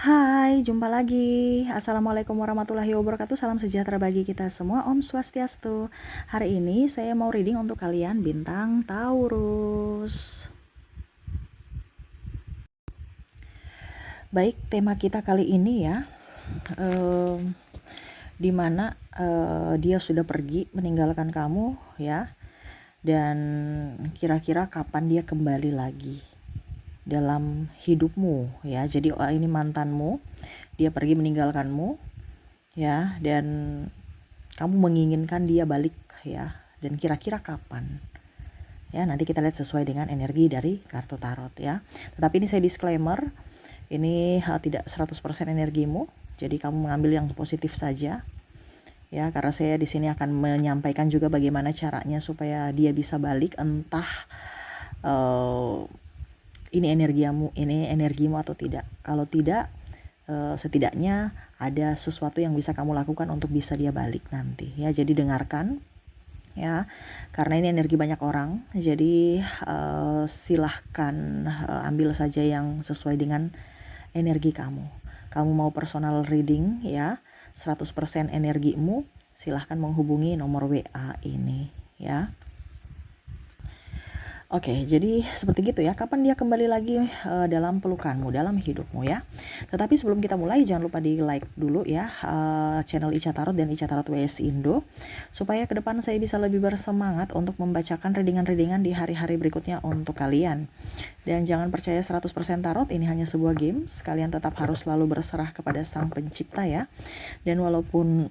Hai, jumpa lagi. Assalamualaikum warahmatullahi wabarakatuh. Salam sejahtera bagi kita semua. Om Swastiastu. Hari ini saya mau reading untuk kalian bintang Taurus. Baik, tema kita kali ini ya, dimana dia sudah pergi meninggalkan kamu ya, dan kira-kira kapan dia kembali lagi dalam hidupmu ya. Jadi ini mantanmu, dia pergi meninggalkanmu ya, dan kamu menginginkan dia balik ya, dan kira-kira kapan ya. Nanti kita lihat sesuai dengan energi dari kartu tarot ya. Tetapi ini saya disclaimer, ini tidak 100% energimu, jadi kamu mengambil yang positif saja ya, karena saya di sini akan menyampaikan juga bagaimana caranya supaya dia bisa balik, entah ini energimu atau tidak. Kalau tidak, setidaknya ada sesuatu yang bisa kamu lakukan untuk bisa dia balik nanti ya. Jadi dengarkan ya, karena ini energi banyak orang, jadi silahkan ambil saja yang sesuai dengan energi kamu. Kamu mau personal reading ya, 100% energimu, silahkan menghubungi nomor WA ini ya. Oke, jadi seperti gitu ya. Kapan dia kembali lagi dalam pelukanmu, dalam hidupmu ya. Tetapi sebelum kita mulai, jangan lupa di like dulu ya channel Ica Tarot dan Ica Tarot WS Indo, supaya ke depan saya bisa lebih bersemangat untuk membacakan readingan-readingan di hari-hari berikutnya untuk kalian. Dan jangan percaya 100% tarot, ini hanya sebuah games. Kalian tetap harus selalu berserah kepada Sang Pencipta ya. Dan walaupun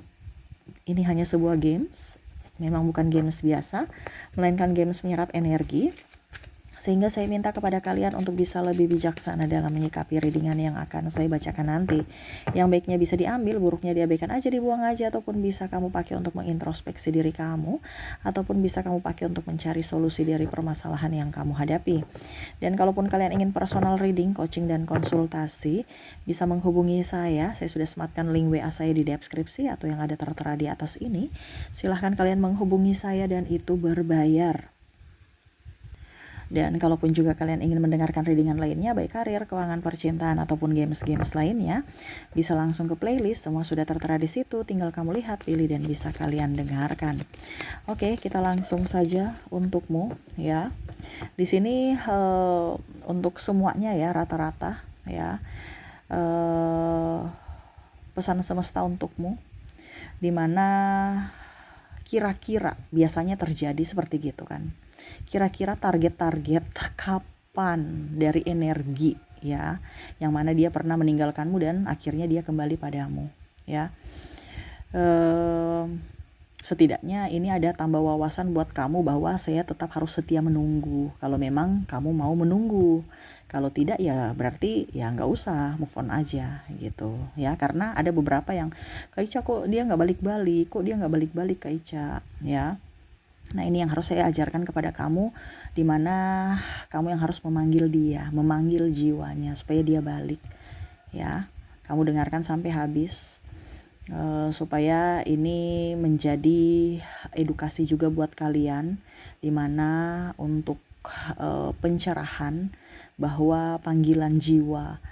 ini hanya sebuah games, memang bukan games biasa, melainkan games menyerap energi, sehingga saya minta kepada kalian untuk bisa lebih bijaksana dalam menyikapi readingan yang akan saya bacakan nanti. Yang baiknya bisa diambil, buruknya diabaikan aja, dibuang aja, ataupun bisa kamu pakai untuk mengintrospeksi diri kamu, ataupun bisa kamu pakai untuk mencari solusi dari permasalahan yang kamu hadapi. Dan kalaupun kalian ingin personal reading, coaching, dan konsultasi, bisa menghubungi saya. Saya sudah sematkan link WA saya di deskripsi atau yang ada tertera di atas ini. Silahkan kalian menghubungi saya dan itu berbayar. Dan kalaupun juga kalian ingin mendengarkan readingan lainnya, baik karir, keuangan, percintaan, ataupun games-games lainnya, bisa langsung ke playlist, semua sudah tertera di situ, tinggal kamu lihat, pilih, dan bisa kalian dengarkan. Oke, kita langsung saja untukmu ya. Di sini untuk semuanya ya, rata-rata ya, pesan semesta untukmu, dimana kira-kira biasanya terjadi seperti gitu kan. Kira-kira target-target kapan dari energi ya, yang mana dia pernah meninggalkanmu dan akhirnya dia kembali padamu ya. Setidaknya ini ada tambah wawasan buat kamu bahwa saya tetap harus setia menunggu kalau memang kamu mau menunggu. Kalau tidak ya berarti ya nggak usah, move on aja gitu ya. Karena ada beberapa yang, Kak Ica kok dia nggak balik-balik Kak Ica ya. Nah ini yang harus saya ajarkan kepada kamu, dimana kamu yang harus memanggil dia, memanggil jiwanya supaya dia balik ya. Kamu dengarkan sampai habis supaya ini menjadi edukasi juga buat kalian, dimana untuk pencerahan bahwa panggilan jiwa,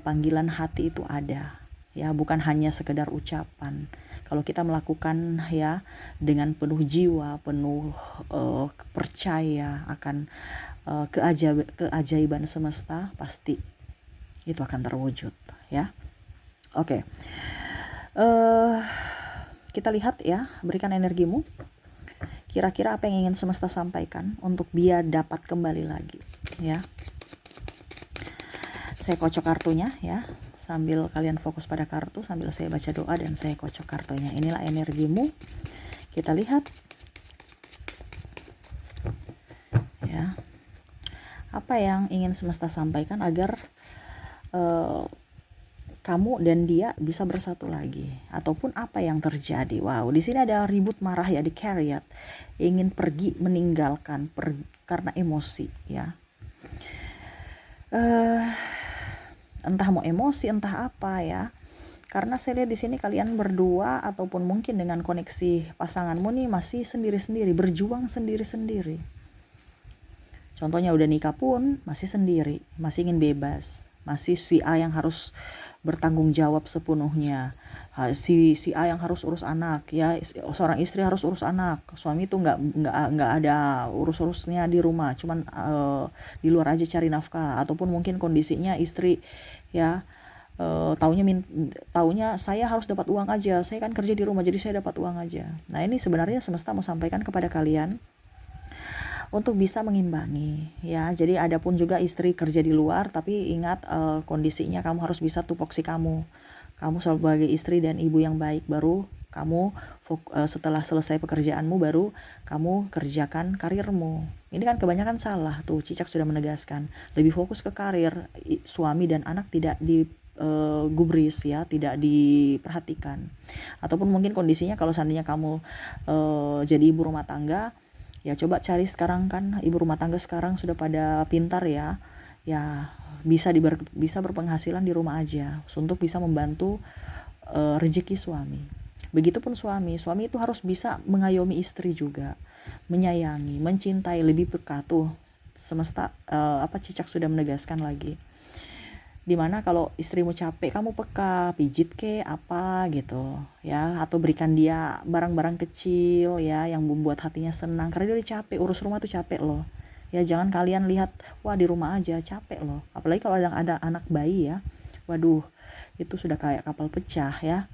panggilan hati itu ada ya, bukan hanya sekedar ucapan. Kalau kita melakukan ya dengan penuh jiwa, penuh percaya akan keajaiban semesta, pasti itu akan terwujud ya. Oke. Kita lihat ya, berikan energimu. Kira-kira apa yang ingin semesta sampaikan untuk dia dapat kembali lagi ya. Saya kocok kartunya ya, sambil kalian fokus pada kartu, sambil saya baca doa dan saya kocok kartunya. Inilah energimu. Kita lihat ya, apa yang ingin semesta sampaikan agar kamu dan dia bisa bersatu lagi, ataupun apa yang terjadi. Wow, di sini ada ribut marah ya, di Chariot, ingin pergi meninggalkan karena emosi ya. Entah mau emosi, entah apa ya. Karena saya lihat di sini kalian berdua ataupun mungkin dengan koneksi pasanganmu nih masih sendiri-sendiri, berjuang sendiri-sendiri. Contohnya udah nikah pun masih sendiri, masih ingin bebas, Masih si A yang harus bertanggung jawab sepenuhnya. Si A yang harus urus anak, ya. Seorang istri harus urus anak. Suami itu nggak ada urus-urusnya di rumah, cuman di luar aja cari nafkah. Ataupun mungkin kondisinya istri, ya, taunya saya harus dapat uang aja, saya kan kerja di rumah jadi saya dapat uang aja. Nah, ini sebenarnya semesta mau sampaikan kepada kalian untuk bisa mengimbangi, ya. Jadi ada pun juga istri kerja di luar, tapi ingat kondisinya kamu harus bisa tupoksi kamu sebagai istri dan ibu yang baik, baru kamu setelah selesai pekerjaanmu baru kamu kerjakan karirmu. Ini kan kebanyakan salah tuh, Cicak sudah menegaskan, lebih fokus ke karir, suami dan anak tidak gubris, ya, tidak diperhatikan. Ataupun mungkin kondisinya kalau seandainya kamu jadi ibu rumah tangga, ya coba cari sekarang, kan ibu rumah tangga sekarang sudah pada pintar, ya bisa berpenghasilan di rumah aja untuk bisa membantu rezeki suami. Begitupun suami itu harus bisa mengayomi istri juga, menyayangi, mencintai, lebih peka tuh. Semesta Cicak sudah menegaskan lagi, dimana kalau istrimu capek kamu peka, pijit ke apa gitu, ya, atau berikan dia barang-barang kecil, ya, yang membuat hatinya senang, karena dia udah capek, urus rumah tuh capek loh, ya. Jangan kalian lihat, wah di rumah aja capek loh, apalagi kalau ada anak bayi, ya, waduh, itu sudah kayak kapal pecah, ya.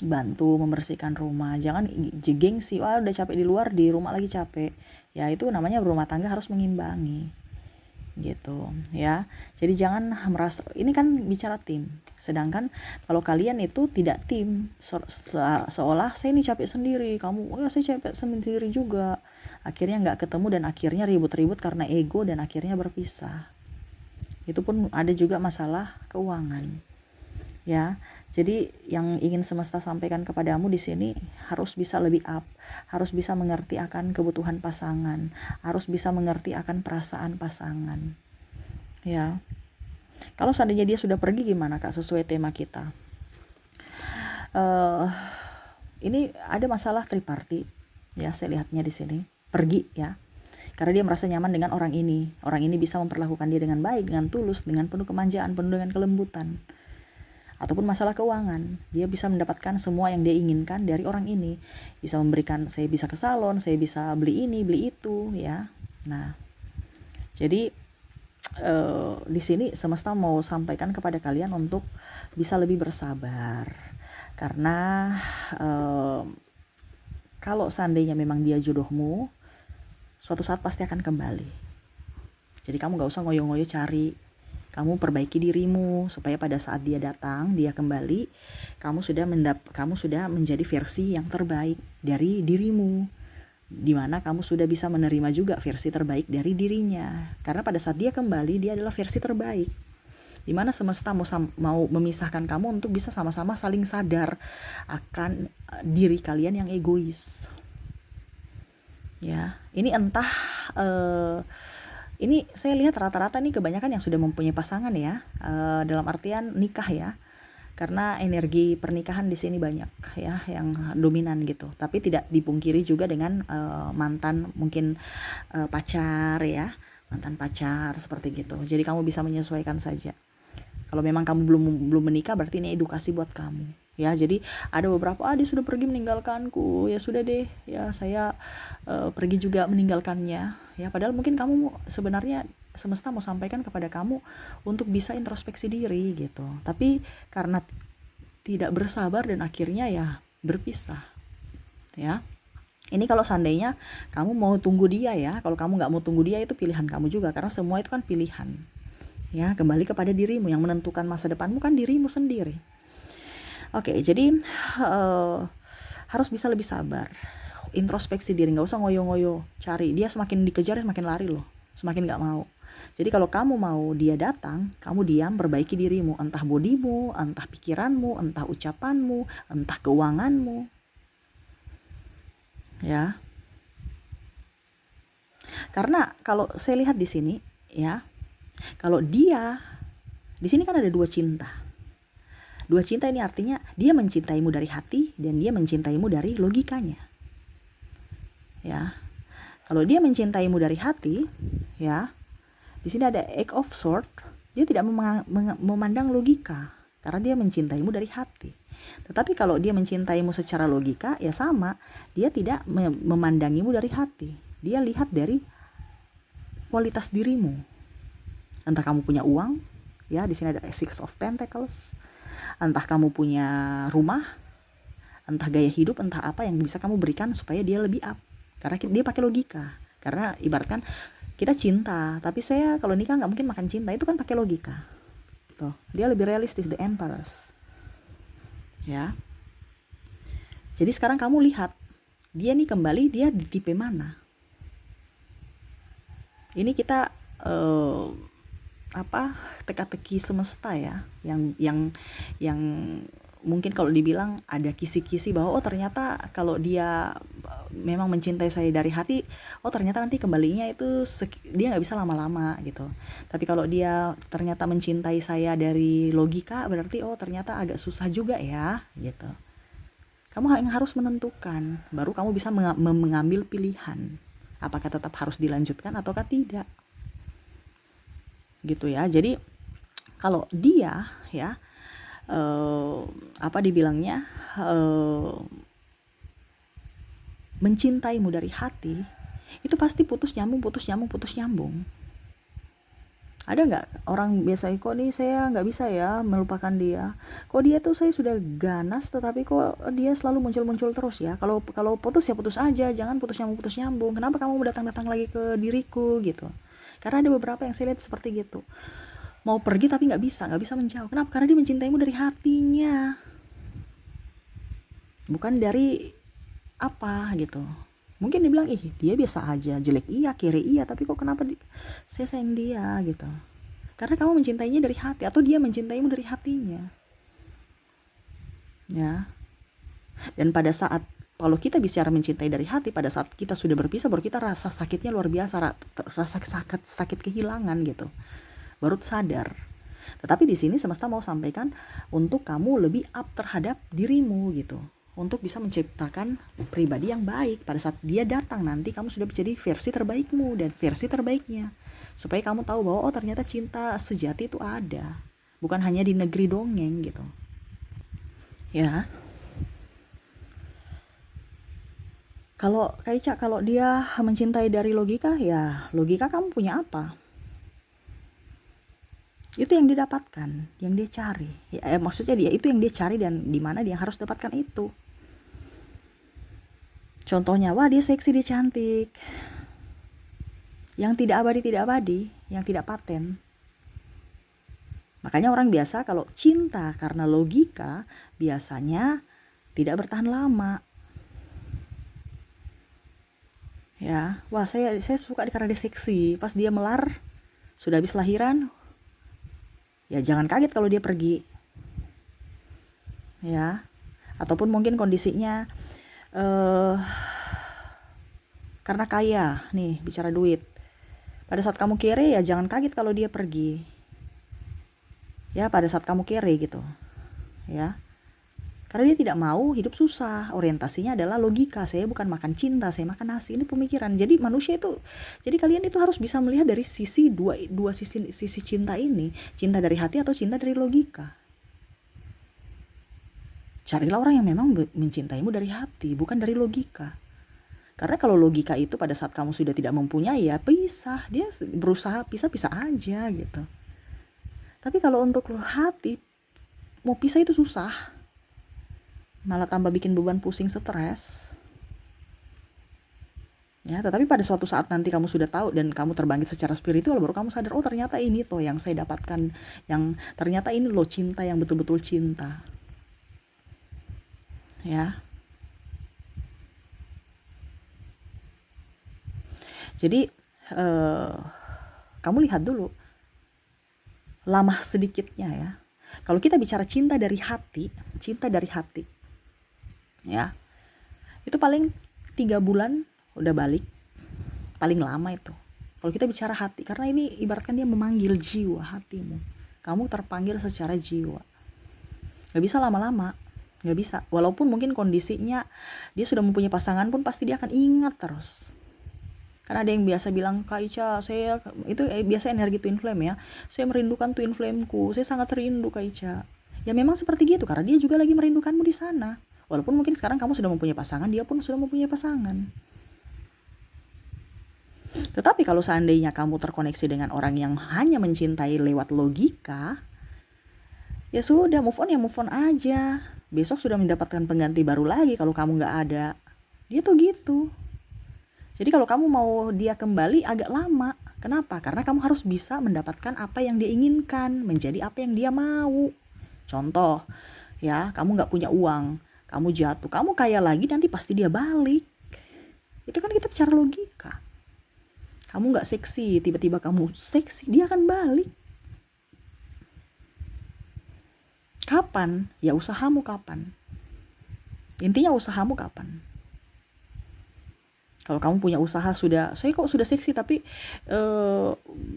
Bantu membersihkan rumah, jangan gengsi, wah udah capek di luar, di rumah lagi capek, ya. Itu namanya berumah tangga harus mengimbangi gitu, ya. Jadi jangan merasa, ini kan bicara tim, sedangkan kalau kalian itu tidak tim, seolah saya ini capek sendiri, kamu saya capek sendiri juga, akhirnya nggak ketemu dan akhirnya ribut-ribut karena ego dan akhirnya berpisah. Itu pun ada juga masalah keuangan, ya. Jadi yang ingin semesta sampaikan kepadamu di sini, harus bisa lebih up, harus bisa mengerti akan kebutuhan pasangan, harus bisa mengerti akan perasaan pasangan, ya. Kalau seandainya dia sudah pergi gimana, Kak, sesuai tema kita? Ini ada masalah tripartit, ya, saya lihatnya di sini. Pergi, ya. Karena dia merasa nyaman dengan orang ini. Orang ini bisa memperlakukan dia dengan baik, dengan tulus, dengan penuh kemanjaan, penuh dengan kelembutan. Ataupun masalah keuangan, dia bisa mendapatkan semua yang dia inginkan dari orang ini, bisa memberikan, saya bisa ke salon, saya bisa beli ini beli itu, ya. Nah, jadi di sini semesta mau sampaikan kepada kalian untuk bisa lebih bersabar, karena kalau seandainya memang dia jodohmu, suatu saat pasti akan kembali. Jadi kamu gak usah ngoyo-ngoyo cari, kamu perbaiki dirimu supaya pada saat dia datang, dia kembali, kamu sudah menjadi versi yang terbaik dari dirimu, dimana kamu sudah bisa menerima juga versi terbaik dari dirinya. Karena pada saat dia kembali, dia adalah versi terbaik, dimana semesta mau memisahkan kamu untuk bisa sama-sama saling sadar akan diri kalian yang egois, ya. Ini entah ini saya lihat rata-rata nih kebanyakan yang sudah mempunyai pasangan, ya, dalam artian nikah, ya, karena energi pernikahan di sini banyak, ya, yang dominan gitu. Tapi tidak dipungkiri juga dengan mantan, mungkin pacar, ya, mantan pacar seperti gitu. Jadi kamu bisa menyesuaikan saja. Kalau memang kamu belum menikah, berarti ini edukasi buat kamu, ya. Jadi ada beberapa, dia sudah pergi meninggalkanku, ya sudah deh, ya, saya pergi juga meninggalkannya, ya. Padahal mungkin kamu sebenarnya semesta mau sampaikan kepada kamu untuk bisa introspeksi diri gitu, tapi karena tidak bersabar dan akhirnya ya berpisah, ya. Ini kalau seandainya kamu mau tunggu dia, ya. Kalau kamu nggak mau tunggu dia, itu pilihan kamu juga, karena semua itu kan pilihan, ya. Kembali kepada dirimu, yang menentukan masa depanmu kan dirimu sendiri. Oke, jadi harus bisa lebih sabar, introspeksi diri, nggak usah ngoyo-ngoyo cari. Dia semakin dikejar semakin lari loh, semakin nggak mau. Jadi kalau kamu mau dia datang, kamu diam, perbaiki dirimu, entah bodimu, entah pikiranmu, entah ucapanmu, entah keuanganmu, ya. Karena kalau saya lihat di sini, ya, kalau dia di sini kan ada dua cinta. Dua cinta ini artinya dia mencintaimu dari hati dan dia mencintaimu dari logikanya, ya. Kalau dia mencintaimu dari hati, ya, di sini ada Eight of Swords, Dia tidak memandang logika, karena dia mencintaimu dari hati. Tetapi kalau dia mencintaimu secara logika, ya sama, dia tidak memandangimu dari hati. Dia lihat dari kualitas dirimu. Entah kamu punya uang, ya di sini ada Six of Pentacles. Entah kamu punya rumah, entah gaya hidup, entah apa yang bisa kamu berikan supaya dia lebih up. Karena dia pakai logika. Karena ibaratkan kita cinta, tapi saya kalau nikah nggak mungkin makan cinta, itu kan pakai logika. Tuh, dia lebih realistis, the Empress. Ya. Jadi sekarang kamu lihat, dia nih kembali, dia di tipe mana? Ini kita teka-teki semesta ya, yang mungkin kalau dibilang ada kisi-kisi bahwa ternyata kalau dia memang mencintai saya dari hati, ternyata nanti kembalinya itu dia nggak bisa lama-lama gitu. Tapi kalau dia ternyata mencintai saya dari logika, berarti ternyata agak susah juga ya gitu. Kamu harus menentukan, baru kamu bisa mengambil pilihan apakah tetap harus dilanjutkan ataukah tidak gitu ya. Jadi kalau dia ya dibilangnya mencintaimu dari hati, itu pasti putus nyambung. Ada nggak orang biasa, kok nih saya nggak bisa ya melupakan dia, kok dia tuh saya sudah ganas tetapi kok dia selalu muncul terus ya, kalau putus ya putus aja, jangan putus nyambung, kenapa kamu datang lagi ke diriku gitu. Karena ada beberapa yang saya lihat seperti gitu, mau pergi tapi nggak bisa menjauh. Kenapa? Karena dia mencintaimu dari hatinya, bukan dari apa gitu. Mungkin dibilang dia biasa aja, jelek iya, kiri iya, tapi kok kenapa saya sayang dia gitu. Karena kamu mencintainya dari hati, atau dia mencintaimu dari hatinya ya. Dan pada saat kalau kita bicara mencintai dari hati, pada saat kita sudah berpisah, baru kita rasa sakitnya luar biasa, rasa sakit kehilangan gitu, baru sadar. Tetapi di sini semesta mau sampaikan untuk kamu lebih up terhadap dirimu gitu, untuk bisa menciptakan pribadi yang baik. Pada saat dia datang nanti, kamu sudah menjadi versi terbaikmu dan versi terbaiknya, supaya kamu tahu bahwa ternyata cinta sejati itu ada, bukan hanya di negeri dongeng gitu ya. Kalau Kaica, kalau dia mencintai dari logika, ya logika kamu punya apa? Itu yang didapatkan, yang dia cari. Maksudnya dia itu yang dia cari, dan di mana dia harus dapatkan itu. Contohnya, wah dia seksi, dia cantik. Yang tidak abadi, yang tidak paten. Makanya orang biasa kalau cinta karena logika, biasanya tidak bertahan lama. Ya, wah saya suka karena dia seksi. Pas dia melar, sudah habis lahiran, ya jangan kaget kalau dia pergi. Ya, ataupun mungkin kondisinya karena kaya, nih bicara duit. Pada saat kamu kere, ya jangan kaget kalau dia pergi. Ya, pada saat kamu kere gitu. Ya. Karena dia tidak mau hidup susah. Orientasinya adalah logika. Saya bukan makan cinta, saya makan nasi. Ini pemikiran. Jadi manusia itu, jadi kalian itu harus bisa melihat dari sisi dua sisi cinta ini. Cinta dari hati atau cinta dari logika. Carilah orang yang memang mencintaimu dari hati, bukan dari logika. Karena kalau logika itu pada saat kamu sudah tidak mempunyai, ya pisah. Dia berusaha pisah aja gitu. Tapi kalau untuk hati, mau pisah itu susah. Malah tambah bikin beban, pusing, stres. Ya, tetapi pada suatu saat nanti kamu sudah tahu dan kamu terbangkit secara spiritual, baru kamu sadar, ternyata ini toh yang saya dapatkan, yang ternyata ini loh cinta yang betul-betul cinta. Ya. Jadi kamu lihat dulu lama sedikitnya ya. Kalau kita bicara cinta dari hati, ya, itu paling 3 bulan udah balik, paling lama itu. Kalau kita bicara hati, karena ini ibaratkan dia memanggil jiwa hatimu. Kamu terpanggil secara jiwa. Gak bisa lama-lama, gak bisa. Walaupun mungkin kondisinya dia sudah mempunyai pasangan pun, pasti dia akan ingat terus. Kan ada yang biasa bilang, Kak Ica, saya itu biasa energi twin flame ya. Saya merindukan twin flameku. Saya sangat rindu Kak Ica. Ya memang seperti gitu karena dia juga lagi merindukanmu di sana. Walaupun mungkin sekarang kamu sudah mempunyai pasangan, dia pun sudah mempunyai pasangan. Tetapi kalau seandainya kamu terkoneksi dengan orang yang hanya mencintai lewat logika, ya sudah, move on ya move on aja. Besok sudah mendapatkan pengganti baru lagi kalau kamu nggak ada. Dia tuh gitu. Jadi kalau kamu mau dia kembali agak lama. Kenapa? Karena kamu harus bisa mendapatkan apa yang dia inginkan, menjadi apa yang dia mau. Contoh, ya, kamu nggak punya uang, kamu jatuh, kamu kaya lagi, nanti pasti dia balik. Itu kan kita bicara logika. Kamu nggak seksi, tiba-tiba kamu seksi, dia akan balik. Kapan? Ya usahamu kapan. Intinya usahamu kapan. Kalau kamu punya usaha saya kok sudah seksi tapi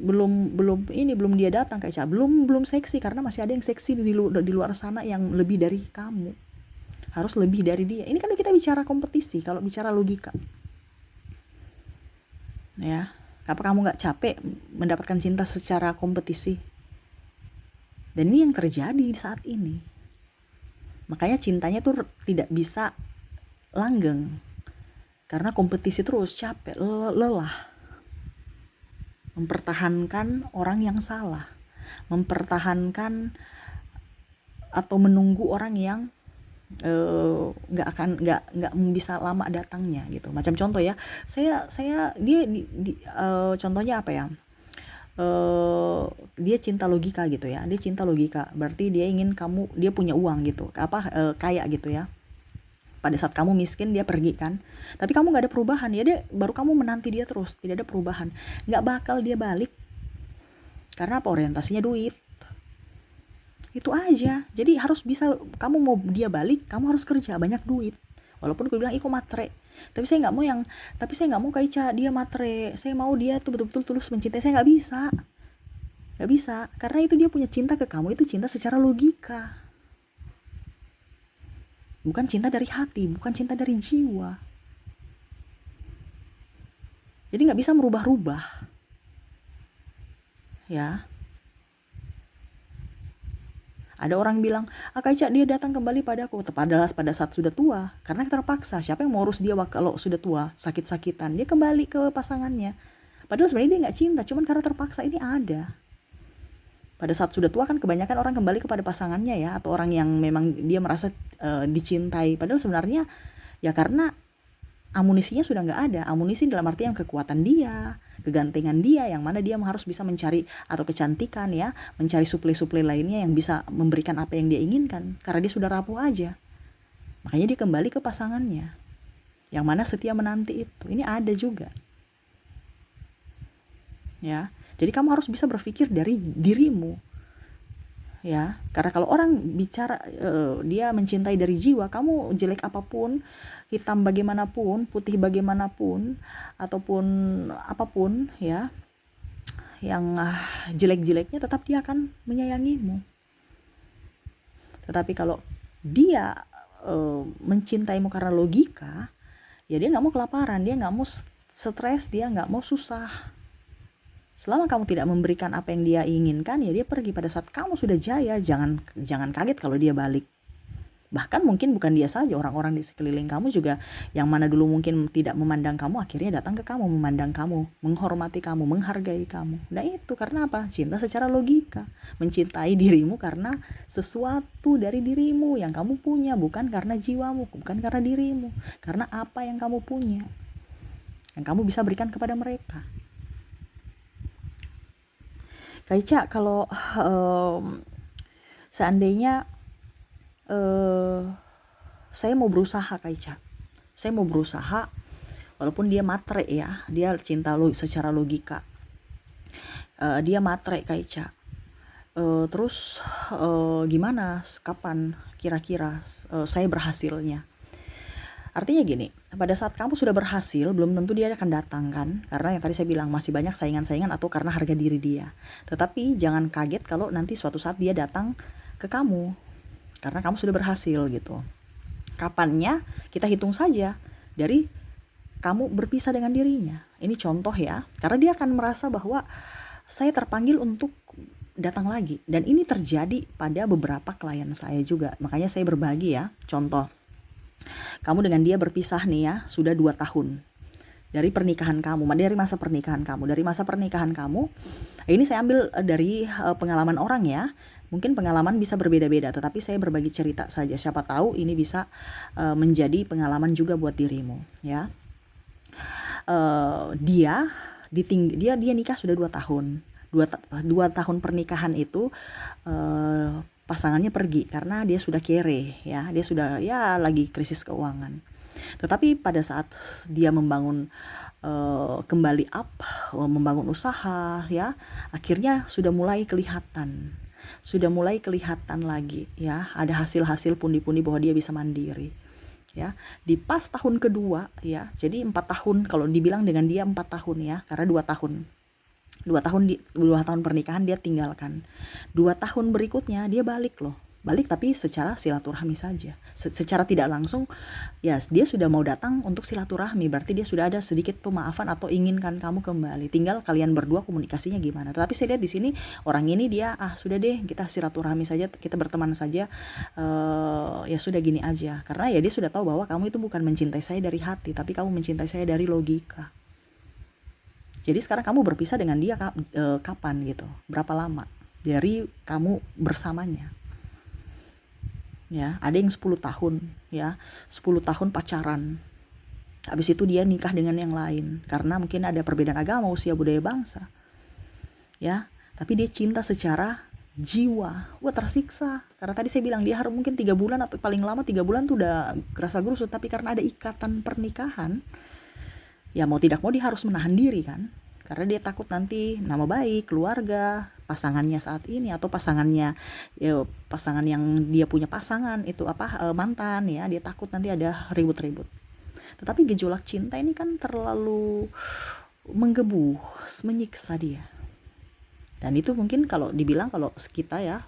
belum dia datang Kak Ica. Belum seksi karena masih ada yang seksi di luar sana yang lebih dari kamu. Harus lebih dari dia. Ini kan kita bicara kompetisi, kalau bicara logika. Ya, apa kamu nggak capek mendapatkan cinta secara kompetisi? Dan ini yang terjadi saat ini. Makanya cintanya tuh tidak bisa langgeng. Karena kompetisi terus, capek, lelah. Mempertahankan orang yang salah. Mempertahankan atau menunggu orang yang nggak bisa lama datangnya gitu. Macam contoh ya, contohnya apa ya? Dia cinta logika gitu ya. Dia cinta logika, berarti dia ingin dia punya uang gitu. Kaya gitu ya. Pada saat kamu miskin dia pergi kan, tapi kamu nggak ada perubahan ya, dia baru kamu menanti dia terus, tidak ada perubahan, nggak bakal dia balik. Karena apa? Orientasinya duit. Itu aja. Jadi harus bisa, kamu mau dia balik, kamu harus kerja banyak duit. Walaupun gue bilang iko matre, tapi saya nggak mau kayak dia matre. Saya mau dia tuh betul-betul tulus mencintai. Saya nggak bisa karena itu dia punya cinta ke kamu, itu cinta secara logika. Bukan cinta dari hati, bukan cinta dari jiwa. Jadi nggak bisa merubah-rubah. Ya. Ada orang bilang, Kak Ica, dia datang kembali padaku. Padahal pada saat sudah tua. Karena terpaksa. Siapa yang mau urus dia kalau sudah tua, sakit-sakitan? Dia kembali ke pasangannya. Padahal sebenarnya dia nggak cinta, cuman karena terpaksa. Ini ada. Pada saat sudah tua kan kebanyakan orang kembali kepada pasangannya ya, atau orang yang memang dia merasa dicintai. Padahal sebenarnya ya karena amunisinya sudah nggak ada. Amunisi dalam artian kekuatan dia, kegantengan dia, yang mana dia harus bisa mencari, atau kecantikan ya, mencari suplai-suplai lainnya yang bisa memberikan apa yang dia inginkan. Karena dia sudah rapuh aja. Makanya dia kembali ke pasangannya, yang mana setia menanti itu. Ini ada juga. Ya. Jadi kamu harus bisa berpikir dari dirimu, ya. Karena kalau orang bicara dia mencintai dari jiwa, kamu jelek apapun, hitam bagaimanapun, putih bagaimanapun, ataupun apapun, ya, yang jelek-jeleknya, tetap dia akan menyayangimu. Tetapi kalau dia mencintaimu karena logika, ya dia nggak mau kelaparan, dia nggak mau stres, dia nggak mau susah. Selama kamu tidak memberikan apa yang dia inginkan, ya dia pergi. Pada saat kamu sudah jaya, jangan kaget kalau dia balik. Bahkan mungkin bukan dia saja, orang-orang di sekeliling kamu juga yang mana dulu mungkin tidak memandang kamu, akhirnya datang ke kamu, memandang kamu, menghormati kamu, menghargai kamu. Nah itu karena apa? Cinta secara logika. Mencintai dirimu karena sesuatu dari dirimu yang kamu punya, bukan karena jiwamu, bukan karena dirimu, karena apa yang kamu punya, yang kamu bisa berikan kepada mereka. Kak Ica, kalau seandainya saya mau berusaha Kak Ica, saya mau berusaha walaupun dia matre ya, dia cinta secara logika, dia matre Kak Ica, terus gimana, kapan kira-kira saya berhasilnya? Artinya gini, pada saat kamu sudah berhasil, belum tentu dia akan datang kan, karena yang tadi saya bilang masih banyak saingan-saingan atau karena harga diri dia. Tetapi jangan kaget kalau nanti suatu saat dia datang ke kamu, karena kamu sudah berhasil gitu. Kapannya kita hitung saja dari kamu berpisah dengan dirinya. Ini contoh ya, karena dia akan merasa bahwa saya terpanggil untuk datang lagi. Dan ini terjadi pada beberapa klien saya juga. Makanya saya berbagi ya, contoh. Kamu dengan dia berpisah nih ya, sudah 2 tahun. Dari pernikahan kamu, dari masa pernikahan kamu. Dari masa pernikahan kamu, ini saya ambil dari pengalaman orang ya. Mungkin pengalaman bisa berbeda-beda, tetapi saya berbagi cerita saja. Siapa tahu ini bisa menjadi pengalaman juga buat dirimu ya. Dia nikah sudah 2 tahun. 2 tahun pernikahan itu pasangannya pergi karena dia sudah kere ya, dia sudah ya lagi krisis keuangan. Tetapi pada saat dia membangun kembali membangun usaha ya, akhirnya sudah mulai kelihatan lagi ya, ada hasil-hasil pundi-pundi bahwa dia bisa mandiri ya. Di pas tahun kedua ya, jadi 4 tahun kalau dibilang dengan dia 4 tahun ya, karena 2 tahun pernikahan dia tinggalkan. 2 tahun berikutnya dia balik tapi secara silaturahmi saja, secara tidak langsung ya. Dia sudah mau datang untuk silaturahmi, berarti dia sudah ada sedikit pemaafan atau inginkan kamu kembali, tinggal kalian berdua komunikasinya gimana. Tapi saya lihat di sini orang ini dia sudah deh, kita silaturahmi saja, kita berteman saja, ya sudah gini aja, karena ya dia sudah tahu bahwa kamu itu bukan mencintai saya dari hati, tapi kamu mencintai saya dari logika. Jadi sekarang kamu berpisah dengan dia kapan gitu, berapa lama dari kamu bersamanya ya. Ada yang 10 tahun ya, 10 tahun pacaran, habis itu dia nikah dengan yang lain karena mungkin ada perbedaan agama, usia, budaya, bangsa ya. Tapi dia cinta secara jiwa, tersiksa karena tadi saya bilang dia harus mungkin 3 bulan atau paling lama 3 bulan tuh udah kerasa gerusut, tapi karena ada ikatan pernikahan ya, mau tidak mau dia harus menahan diri kan, karena dia takut nanti nama baik keluarga pasangannya saat ini, atau pasangan yang dia punya pasangan itu mantan ya, dia takut nanti ada ribut-ribut. Tetapi gejolak cinta ini kan terlalu menggebu, menyiksa dia. Dan itu mungkin kalau dibilang, kalau kita ya,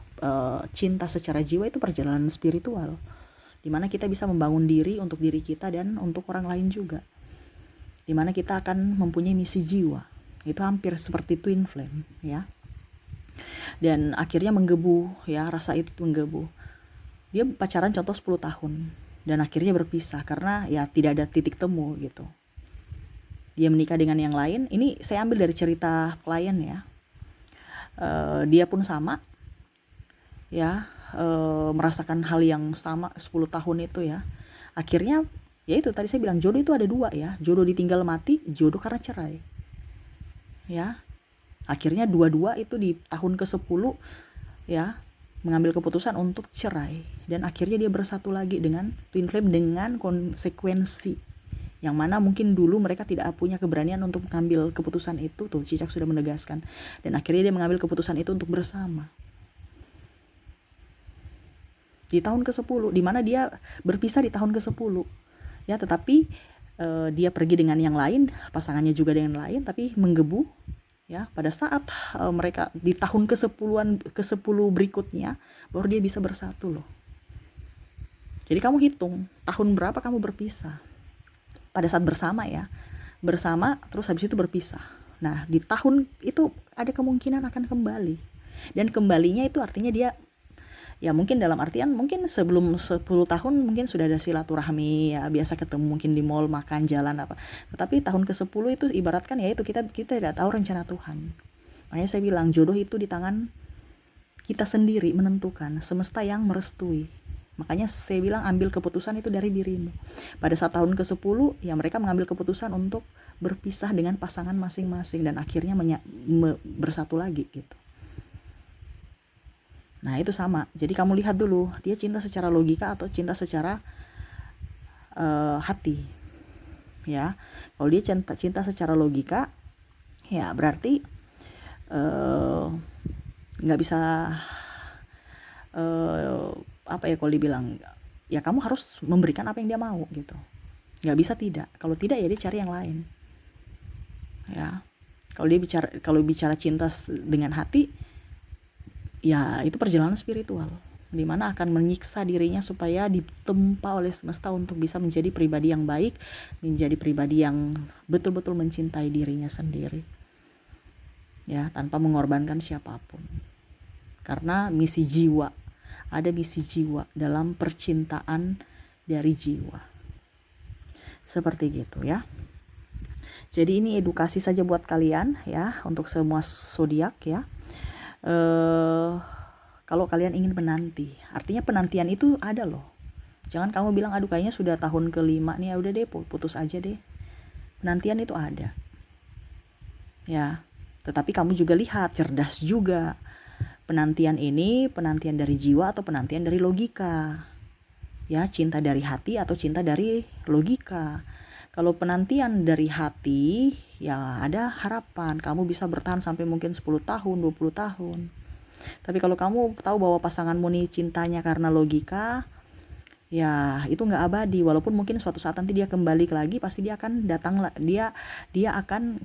cinta secara jiwa itu perjalanan spiritual, dimana kita bisa membangun diri untuk diri kita dan untuk orang lain juga, dimana kita akan mempunyai misi jiwa. Itu hampir seperti twin flame ya. Dan akhirnya menggebu ya, rasa itu menggebu. Dia pacaran contoh 10 tahun dan akhirnya berpisah karena ya tidak ada titik temu gitu. Dia menikah dengan yang lain. Ini saya ambil dari cerita klien ya. Dia pun sama ya, merasakan hal yang sama 10 tahun itu ya. Akhirnya ya itu tadi saya bilang, jodoh itu ada 2 ya, jodoh ditinggal mati, jodoh karena cerai ya. Akhirnya dua-dua itu di tahun ke-10 ya mengambil keputusan untuk cerai, dan akhirnya dia bersatu lagi dengan twin flame dengan konsekuensi yang mana mungkin dulu mereka tidak punya keberanian untuk mengambil keputusan itu. Tuh Cicak sudah menegaskan, dan akhirnya dia mengambil keputusan itu untuk bersama di tahun ke-10, di mana dia berpisah di tahun ke-10 ya. Tetapi dia pergi dengan yang lain, pasangannya juga dengan lain, tapi menggebu ya. Pada saat mereka di tahun ke-10 berikutnya baru dia bisa bersatu loh. Jadi kamu hitung tahun berapa kamu berpisah. Pada saat bersama ya, bersama terus habis itu berpisah. Nah di tahun itu ada kemungkinan akan kembali, dan kembalinya itu artinya dia ya mungkin dalam artian mungkin sebelum 10 tahun mungkin sudah ada silaturahmi ya, biasa ketemu mungkin di mall, makan, jalan apa. Tetapi tahun ke-10 itu ibaratkan ya itu kita tidak tahu rencana Tuhan. Makanya saya bilang jodoh itu di tangan kita sendiri menentukan, semesta yang merestui. Makanya saya bilang ambil keputusan itu dari dirimu. Pada saat tahun ke-10 ya mereka mengambil keputusan untuk berpisah dengan pasangan masing-masing dan akhirnya bersatu lagi gitu. Nah itu sama, jadi kamu lihat dulu dia cinta secara logika atau cinta secara hati ya. Kalau dia cinta secara logika ya berarti nggak bisa kalau dibilang ya kamu harus memberikan apa yang dia mau gitu, nggak bisa tidak. Kalau tidak ya dia cari yang lain ya. Kalau bicara cinta dengan hati ya itu perjalanan spiritual di mana akan menyiksa dirinya supaya ditempa oleh semesta untuk bisa menjadi pribadi yang baik, menjadi pribadi yang betul-betul mencintai dirinya sendiri. Ya, tanpa mengorbankan siapapun. Karena misi jiwa, ada misi jiwa dalam percintaan dari jiwa. Seperti gitu ya. Jadi ini edukasi saja buat kalian ya, untuk semua zodiak ya. Kalau kalian ingin menanti, artinya penantian itu ada loh. Jangan kamu bilang aduh kayaknya sudah tahun ke-5 nih, ya udah deh putus aja deh. Penantian itu ada. Ya. Tetapi kamu juga lihat, cerdas juga. Penantian ini penantian dari jiwa atau penantian dari logika. Ya, cinta dari hati atau cinta dari logika. Kalau penantian dari hati, ya ada harapan kamu bisa bertahan sampai mungkin 10 tahun, 20 tahun. Tapi kalau kamu tahu bahwa pasanganmu nih cintanya karena logika, ya itu nggak abadi. Walaupun mungkin suatu saat nanti dia kembali lagi, pasti dia akan datang, dia akan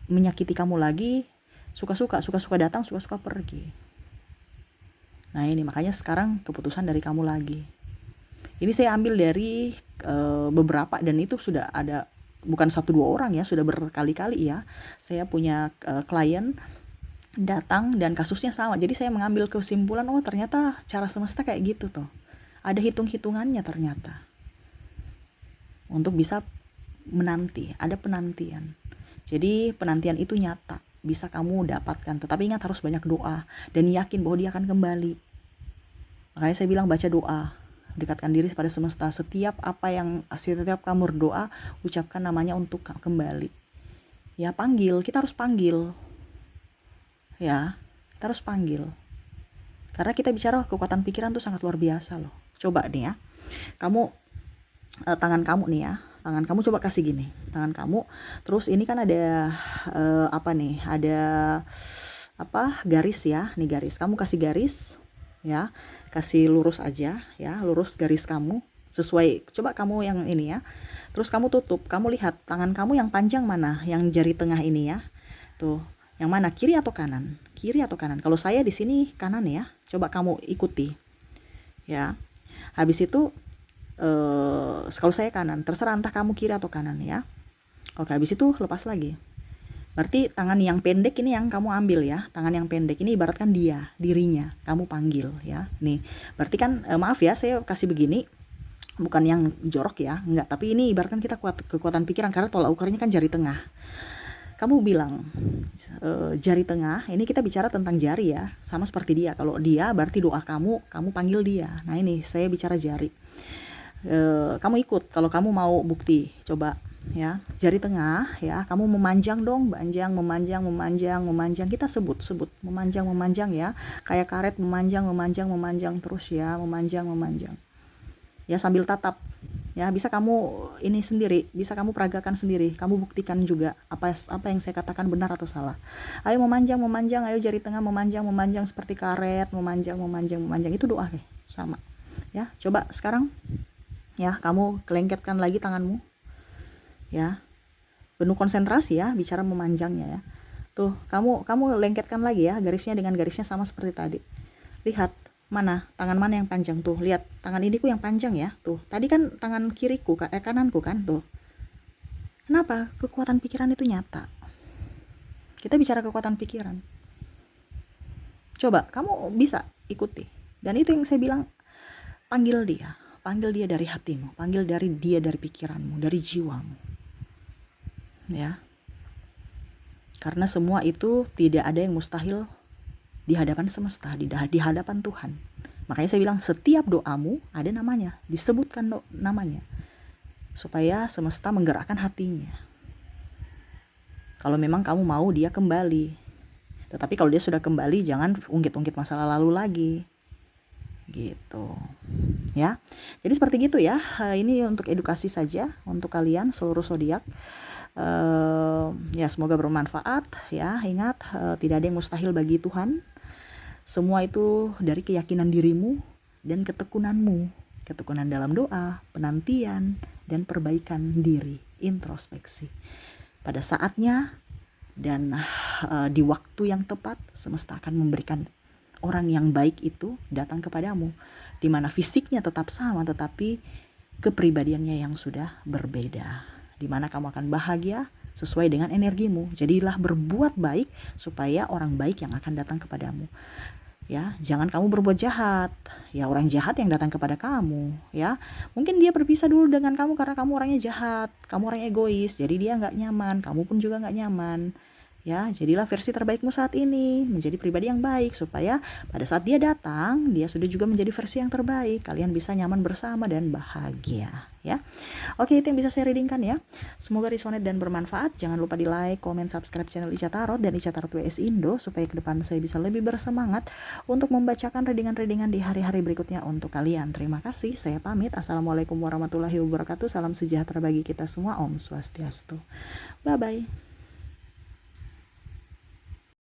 menyakiti kamu lagi, suka-suka datang, suka-suka pergi. Nah ini makanya sekarang keputusan dari kamu lagi. Ini saya ambil dari beberapa, dan itu sudah ada bukan 1-2 orang ya, sudah berkali-kali ya. Saya punya klien datang dan kasusnya sama. Jadi saya mengambil kesimpulan, oh ternyata cara semesta kayak gitu tuh. Ada hitung-hitungannya ternyata. Untuk bisa menanti, ada penantian. Jadi penantian itu nyata, bisa kamu dapatkan. Tetapi ingat harus banyak doa dan yakin bahwa dia akan kembali. Makanya saya bilang baca doa, dekatkan diri pada semesta. Setiap kamu berdoa, ucapkan namanya untuk kembali. Ya panggil, kita harus panggil. Ya, kita harus panggil. Karena kita bicara kekuatan pikiran tuh sangat luar biasa loh. Coba nih ya, kamu tangan kamu nih ya, tangan kamu coba kasih gini, tangan kamu. Terus ini kan ada ada garis ya, nih garis. Kamu kasih garis ya, kasih lurus aja ya, lurus garis kamu sesuai. Coba kamu yang ini ya. Terus kamu tutup, kamu lihat tangan kamu yang panjang mana, yang jari tengah ini ya. Tuh, yang mana, kiri atau kanan? Kiri atau kanan? Kalau saya di sini kanan ya. Coba kamu ikuti. Ya. Habis itu kalau saya kanan, terserah entah kamu kiri atau kanan ya. Oke, habis itu lepas lagi. Berarti tangan yang pendek ini yang kamu ambil ya. Tangan yang pendek ini ibaratkan dirinya. Kamu panggil ya. Nih, berarti kan maaf ya saya kasih begini. Bukan yang jorok ya, enggak. Tapi ini ibaratkan kita kekuatan pikiran, karena tolak ukurnya kan jari tengah. Kamu bilang jari tengah, ini kita bicara tentang jari ya, sama seperti dia. Kalau dia berarti doa kamu panggil dia. Nah ini saya bicara jari. Kamu ikut kalau kamu mau bukti. Coba ya, jari tengah ya, kamu memanjang dong, memanjang. Kita sebut memanjang ya, kayak karet memanjang terus ya, memanjang. Ya sambil tatap. Ya, bisa kamu ini sendiri, bisa kamu peragakan sendiri. Kamu buktikan juga apa yang saya katakan benar atau salah. Ayo memanjang, ayo jari tengah memanjang seperti karet, memanjang. Itu doa deh, sama. Ya, coba sekarang ya, kamu kelengketkan lagi tanganmu. Ya. Penuh konsentrasi ya, bicara memanjangnya ya. Tuh, kamu lengketkan lagi ya, garisnya dengan garisnya sama seperti tadi. Lihat mana, tangan mana yang panjang tuh. Lihat, tangan iniku yang panjang ya. Tuh, tadi kan tangan kiriku, kananku kan tuh. Kenapa? Kekuatan pikiran itu nyata. Kita bicara kekuatan pikiran. Coba, kamu bisa ikuti. Dan itu yang saya bilang, panggil dia dari hatimu, panggil dia dari pikiranmu, dari jiwamu. Ya. Karena semua itu tidak ada yang mustahil di hadapan semesta, di hadapan Tuhan. Makanya saya bilang setiap doamu ada namanya, disebutkan namanya. Supaya semesta menggerakkan hatinya. Kalau memang kamu mau dia kembali. Tetapi kalau dia sudah kembali, jangan ungkit-ungkit masa lalu lagi. Gitu. Ya. Jadi seperti gitu ya. Ini untuk edukasi saja untuk kalian seluruh zodiak. Ya semoga bermanfaat ya. Ingat, tidak ada yang mustahil bagi Tuhan. Semua itu dari keyakinan dirimu dan ketekunanmu. Ketekunan dalam doa, penantian, dan perbaikan diri, introspeksi. Pada saatnya dan di waktu yang tepat, semesta akan memberikan orang yang baik itu datang kepadamu. di mana fisiknya tetap sama tetapi kepribadiannya yang sudah berbeda, di mana kamu akan bahagia sesuai dengan energimu. Jadilah berbuat baik supaya orang baik yang akan datang kepadamu. Ya, jangan kamu berbuat jahat. Ya, orang jahat yang datang kepada kamu, ya. Mungkin dia berpisah dulu dengan kamu karena kamu orangnya jahat, kamu orangnya egois, jadi dia nggak nyaman, kamu pun juga nggak nyaman. Ya, jadilah versi terbaikmu saat ini, menjadi pribadi yang baik supaya pada saat dia datang, dia sudah juga menjadi versi yang terbaik. Kalian bisa nyaman bersama dan bahagia, ya. Oke, itu yang bisa saya readingkan ya. Semoga resonate dan bermanfaat. Jangan lupa di like, comment, subscribe channel Ica Tarot dan Ica Tarot WS Indo supaya ke depan saya bisa lebih bersemangat untuk membacakan readingan-readingan di hari-hari berikutnya untuk kalian. Terima kasih. Saya pamit. Assalamualaikum warahmatullahi wabarakatuh. Salam sejahtera bagi kita semua. Om Swastiastu. Bye bye.